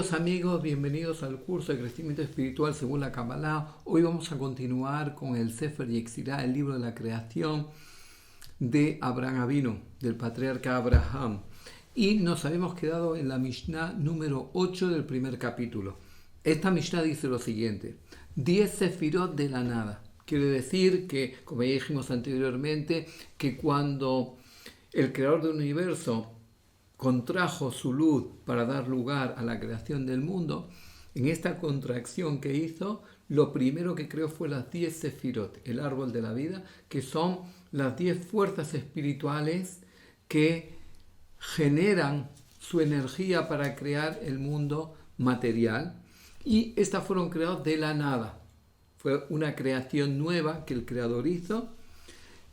Queridos amigos, bienvenidos al curso de crecimiento espiritual según la Kabbalah. Hoy vamos a continuar con el Sefer Yetzirah, el libro de la creación de Abraham Avinu, del patriarca Abraham. Y nos habíamos quedado en la Mishnah número 8 del primer capítulo. Esta Mishnah dice lo siguiente: 10 sefirot de la nada. Quiere decir que, como ya dijimos anteriormente, que cuando el creador del universo contrajo su luz para dar lugar a la creación del mundo, en esta contracción que hizo, lo primero que creó fue las 10 sefirot, el árbol de la vida, que son las 10 fuerzas espirituales que generan su energía para crear el mundo material, y estas fueron creadas de la nada. Fue una creación nueva que el creador hizo,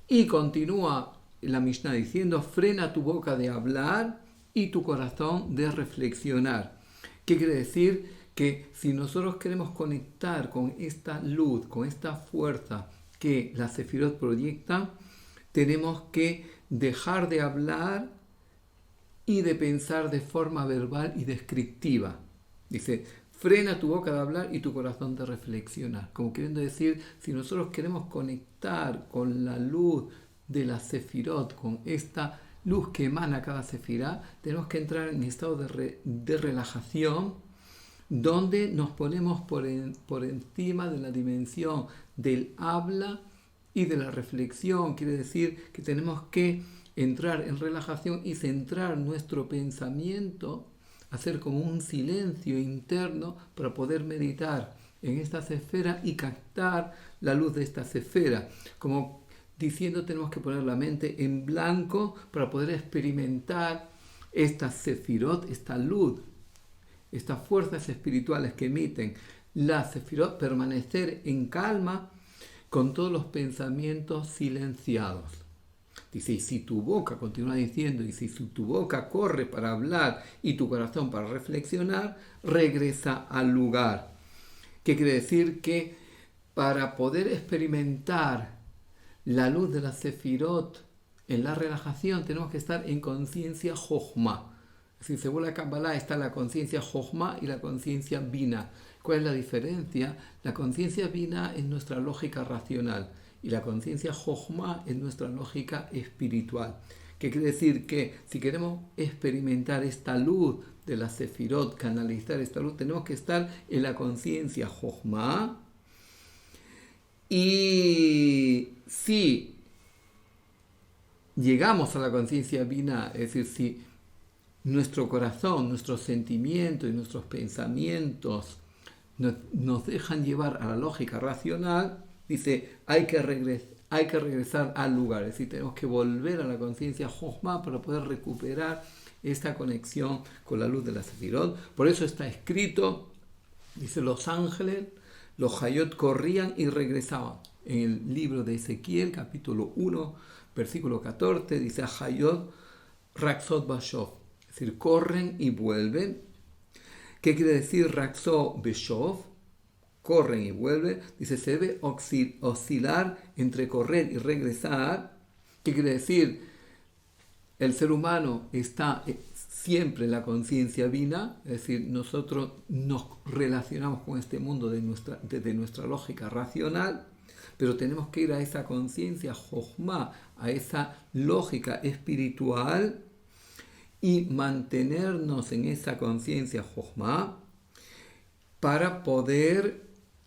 y continúa la Mishnah diciendo: frena tu boca de hablar y tu corazón de reflexionar. ¿Qué quiere decir? Que si nosotros queremos conectar con esta luz, con esta fuerza que la sefirot proyecta, tenemos que dejar de hablar y de pensar de forma verbal y descriptiva. Dice: frena tu boca de hablar y tu corazón de reflexionar. Como queriendo decir, si nosotros queremos conectar con la luz de la sefirot, con esta luz que emana cada sefirá, tenemos que entrar en estado de relajación, donde nos ponemos por encima de la dimensión del habla y de la reflexión. Quiere decir que tenemos que entrar en relajación y centrar nuestro pensamiento, hacer como un silencio interno para poder meditar en esta esfera y captar la luz de esta esfera. Como diciendo, tenemos que poner la mente en blanco para poder experimentar esta sefirot, esta luz, estas fuerzas espirituales que emiten la sefirot, permanecer en calma con todos los pensamientos silenciados. Dice: y si tu boca, continúa diciendo, y si tu boca corre para hablar y tu corazón para reflexionar, regresa al lugar. ¿Qué quiere decir? Que para poder experimentar la luz de la sefirot en la relajación, tenemos que estar en conciencia jochma. Es decir, según la Kabbalah está la conciencia jochma y la conciencia bina. ¿Cuál es la diferencia? La conciencia bina es nuestra lógica racional y la conciencia jochma es nuestra lógica espiritual. ¿Qué quiere decir? Que si queremos experimentar esta luz de la sefirot, canalizar esta luz, tenemos que estar en la conciencia jochma. Y si llegamos a la conciencia bina, es decir, si nuestro corazón, nuestros sentimientos y nuestros pensamientos nos dejan llevar a la lógica racional, dice, hay que regresar al lugar. Es decir, tenemos que volver a la conciencia jochma para poder recuperar esta conexión con la luz de la sefirot. Por eso está escrito, dice, los ángeles, los hayot, corrían y regresaban. En el libro de Ezequiel, capítulo 1, versículo 14, dice: hayot raxot bashov, es decir, corren y vuelven. ¿Qué quiere decir raxot bashov? Corren y vuelven. Dice: se debe oscilar entre correr y regresar. ¿Qué quiere decir? El ser humano está siempre en la conciencia bina, es decir, nosotros nos relacionamos con este mundo desde nuestra lógica racional, pero tenemos que ir a esa conciencia jochma, a esa lógica espiritual, y mantenernos en esa conciencia jochma para poder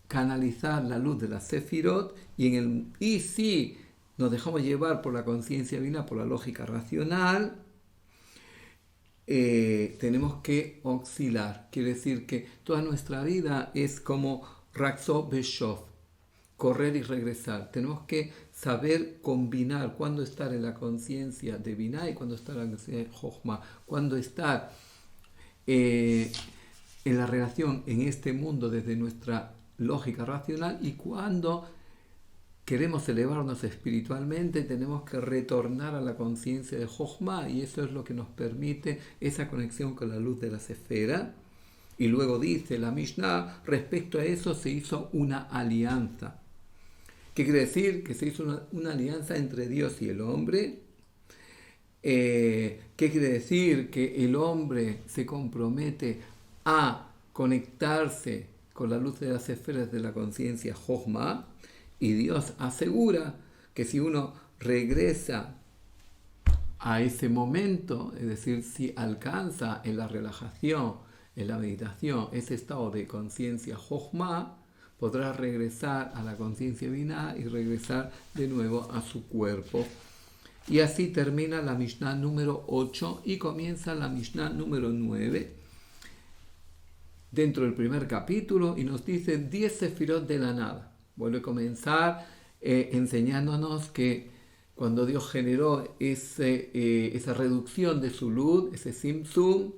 canalizar la luz de la sefirot, y si nos dejamos llevar por la conciencia bina, por la lógica racional, tenemos que oscilar. Quiere decir que toda nuestra vida es como raxot beshov, correr y regresar. Tenemos que saber combinar cuándo estar en la conciencia de Binah y cuándo estar en la conciencia de Jochma, cuándo estar en la relación en este mundo desde nuestra lógica racional, y cuando queremos elevarnos espiritualmente, tenemos que retornar a la conciencia de Jochma, y eso es lo que nos permite esa conexión con la luz de la esfera. Y luego dice la Mishnah, respecto a eso se hizo una alianza. ¿Qué quiere decir? Que se hizo una alianza entre Dios y el hombre. ¿Qué quiere decir? Que el hombre se compromete a conectarse con la luz de las esferas de la conciencia Jochma, y Dios asegura que si uno regresa a ese momento, es decir, si alcanza en la relajación, en la meditación, ese estado de conciencia Jochma, podrá regresar a la conciencia Binah y regresar de nuevo a su cuerpo. Y así termina la Mishnah número 8 y comienza la Mishnah número 9 dentro del primer capítulo y nos dice 10 sefirot de la nada. Vuelve a comenzar enseñándonos que cuando Dios generó esa reducción de su luz, ese Tzimtzum,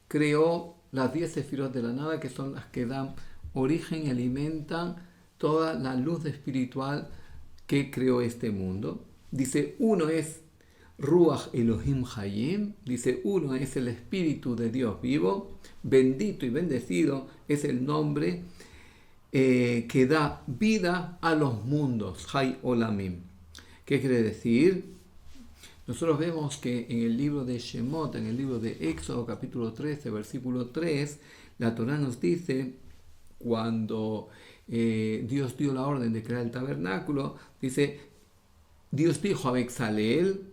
creó las 10 sefirot de la nada, que son las que dan origen y alimentan toda la luz espiritual que creó este mundo. Dice, uno es Ruach Elohim Hayim, dice, uno es el Espíritu de Dios vivo, bendito y bendecido es el nombre que da vida a los mundos, Hay Olamim. ¿Qué quiere decir? Nosotros vemos que en el libro de Shemot, en el libro de Éxodo capítulo 13, versículo 3, la Torá nos dice, cuando Dios dio la orden de crear el tabernáculo, dice, Dios dijo a Bezalel,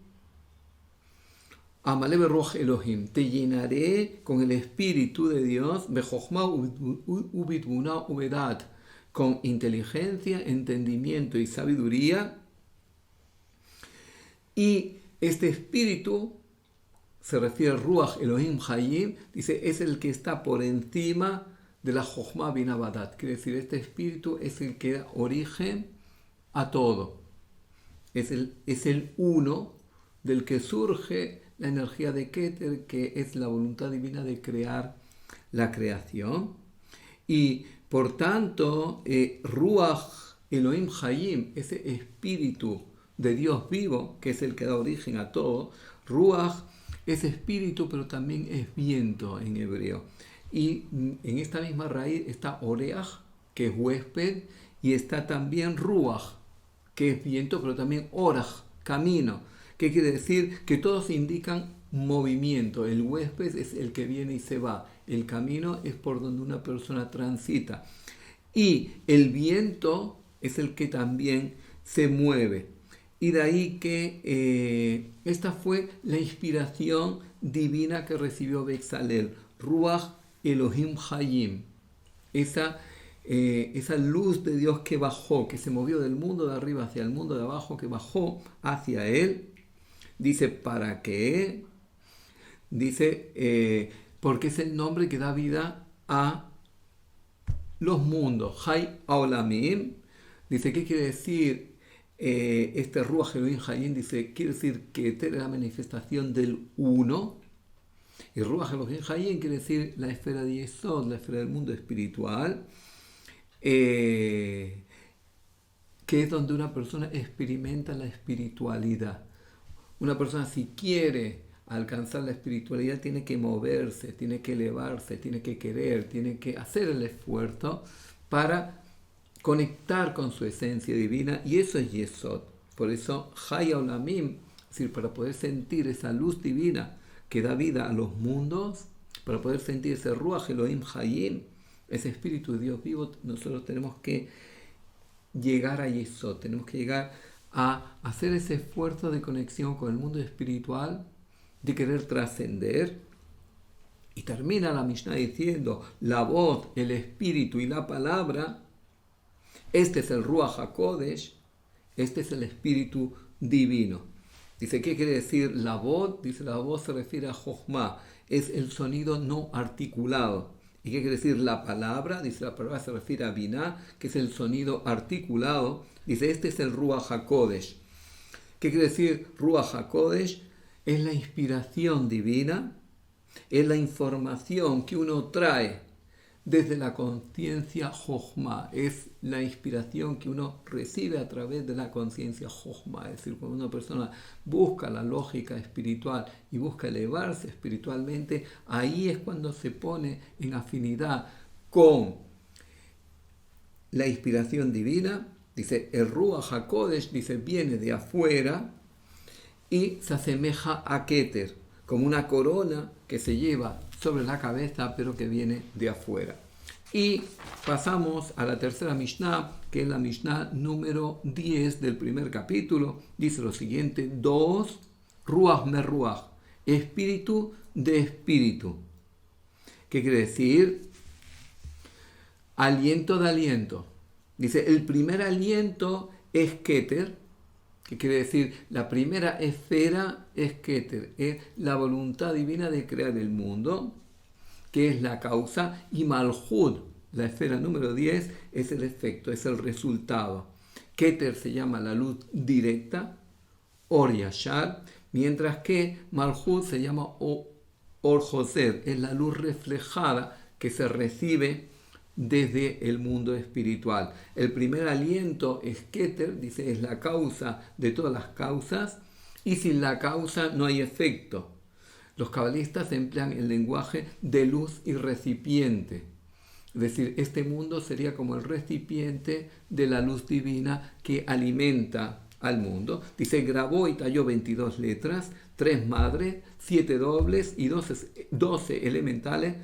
Amalé beruach Elohim, te llenaré con el Espíritu de Dios, bejochma ubitbuna ubedat, con inteligencia, entendimiento y sabiduría. Y este Espíritu, se refiere a Ruach Elohim Hayim, dice, es el que está por encima de la Jochma Binah Badat. Quiere decir, este Espíritu es el que da origen a todo. Es el uno del que surge la energía de Keter, que es la voluntad divina de crear la creación. Y por tanto, Ruach Elohim Hayim, ese espíritu de Dios vivo, que es el que da origen a todo, Ruach es espíritu, pero también es viento en hebreo. Y en esta misma raíz está Oreach, que es huésped, y está también Ruach, que es viento, pero también Orach, camino. ¿Qué quiere decir? Que todos indican movimiento. El huésped es el que viene y se va. El camino es por donde una persona transita. Y el viento es el que también se mueve. Y de ahí que esta fue la inspiración divina que recibió Bezalel. Ruach Elohim Hayim. Esa luz de Dios que bajó, que se movió del mundo de arriba hacia el mundo de abajo, que bajó hacia él. Dice, ¿para qué? Dice, porque es el nombre que da vida a los mundos. Hay Olamim. Dice, ¿qué quiere decir este Ruach Elohim Hayim? Dice, quiere decir que es la manifestación del uno. Y Ruach Elohim Hayim quiere decir la esfera de Yesod, la esfera del mundo espiritual, que es donde una persona experimenta la espiritualidad. Una persona, si quiere alcanzar la espiritualidad, tiene que moverse, tiene que elevarse, tiene que querer, tiene que hacer el esfuerzo para conectar con su esencia divina, y eso es Yesod. Por eso, Hay Olamim, es decir, para poder sentir esa luz divina que da vida a los mundos, para poder sentir ese Ruach Elohim Hayim, ese espíritu de Dios vivo, nosotros tenemos que llegar a Yesod, tenemos que llegar a hacer ese esfuerzo de conexión con el mundo espiritual, de querer trascender. Y termina la Mishnah diciendo, la voz, el espíritu y la palabra, este es el Ruach HaKodesh, este es el espíritu divino. Dice, ¿qué quiere decir la voz? Dice, la voz se refiere a Jochma, es el sonido no articulado. ¿Y qué quiere decir la palabra? Dice, la palabra se refiere a Binah, que es el sonido articulado. Dice, este es el Ruach HaKodesh. ¿Qué quiere decir Ruach HaKodesh? Es la inspiración divina, es la información que uno trae desde la conciencia Jochma, es la inspiración que uno recibe a través de la conciencia Jochma. Es decir, cuando una persona busca la lógica espiritual y busca elevarse espiritualmente, ahí es cuando se pone en afinidad con la inspiración divina. Dice, el Ruach HaKodesh, dice, viene de afuera y se asemeja a Keter, como una corona que se lleva sobre la cabeza, pero que viene de afuera. Y pasamos a la tercera Mishnah, que es la Mishnah número 10 del primer capítulo. Dice lo siguiente: 2, Ruach me Ruach, espíritu de espíritu. ¿Qué quiere decir? Aliento de aliento. Dice, el primer aliento es Keter, que quiere decir, la primera esfera es Keter, es la voluntad divina de crear el mundo, que es la causa, y Malhut, la esfera número 10, es el efecto, es el resultado. Keter se llama la luz directa, Or Yashar, mientras que Malhut se llama Or Joser, es la luz reflejada que se recibe desde el mundo espiritual. El primer aliento es Keter, dice, es la causa de todas las causas, y sin la causa no hay efecto. Los cabalistas emplean el lenguaje de luz y recipiente. Es decir, este mundo sería como el recipiente de la luz divina que alimenta al mundo. Dice, grabó y talló 22 letras, 3 madres, 7 dobles y 12 elementales,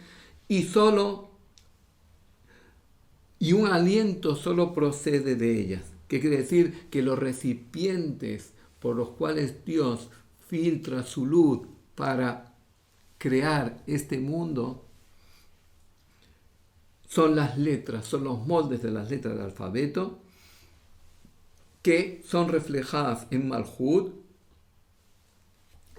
y un aliento solo procede de ellas. ¿Qué quiere decir? Que los recipientes por los cuales Dios filtra su luz para crear este mundo son las letras, son los moldes de las letras del alfabeto que son reflejadas en Malhut,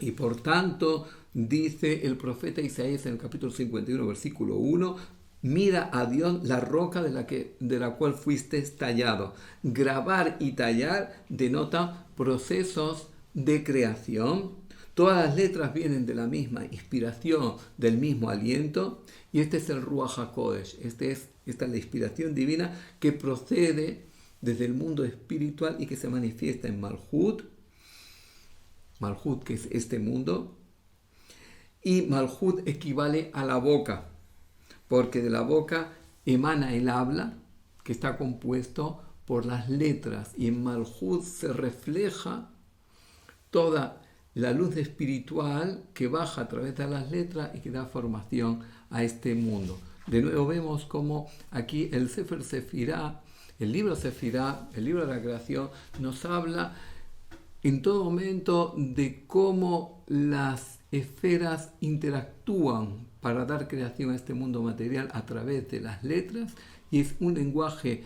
y por tanto dice el profeta Isaías en el capítulo 51 versículo 1: mira a Dios, la roca de la cual fuiste tallado. Grabar y tallar denota procesos de creación. Todas las letras vienen de la misma inspiración, del mismo aliento, y este es el Ruach HaKodesh. Esta es la inspiración divina que procede desde el mundo espiritual y que se manifiesta en Malhut, que es este mundo, y Malhut equivale a la boca, porque de la boca emana el habla, que está compuesto por las letras, y en Malhut se refleja toda la luz espiritual que baja a través de las letras y que da formación a este mundo. De nuevo vemos como aquí el Sefer Sefirá, el libro Sefirá, el libro de la creación, nos habla en todo momento de cómo las esferas interactúan para dar creación a este mundo material a través de las letras, y es un lenguaje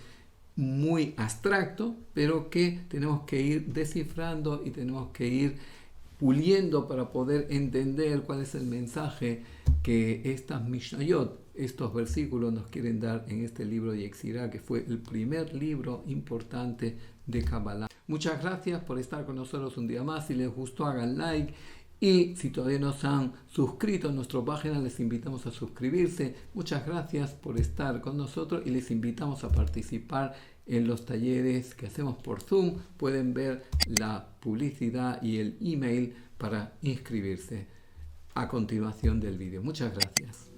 muy abstracto, pero que tenemos que ir descifrando y tenemos que ir puliendo para poder entender cuál es el mensaje que estas Mishnayot, estos versículos, nos quieren dar en este libro de Yetzirah, que fue el primer libro importante de Kabbalah. Muchas gracias por estar con nosotros un día más. Si les gustó, hagan like. Y si todavía no se han suscrito a nuestra página, les invitamos a suscribirse. Muchas gracias por estar con nosotros y les invitamos a participar en los talleres que hacemos por Zoom. Pueden ver la publicidad y el email para inscribirse a continuación del vídeo. Muchas gracias.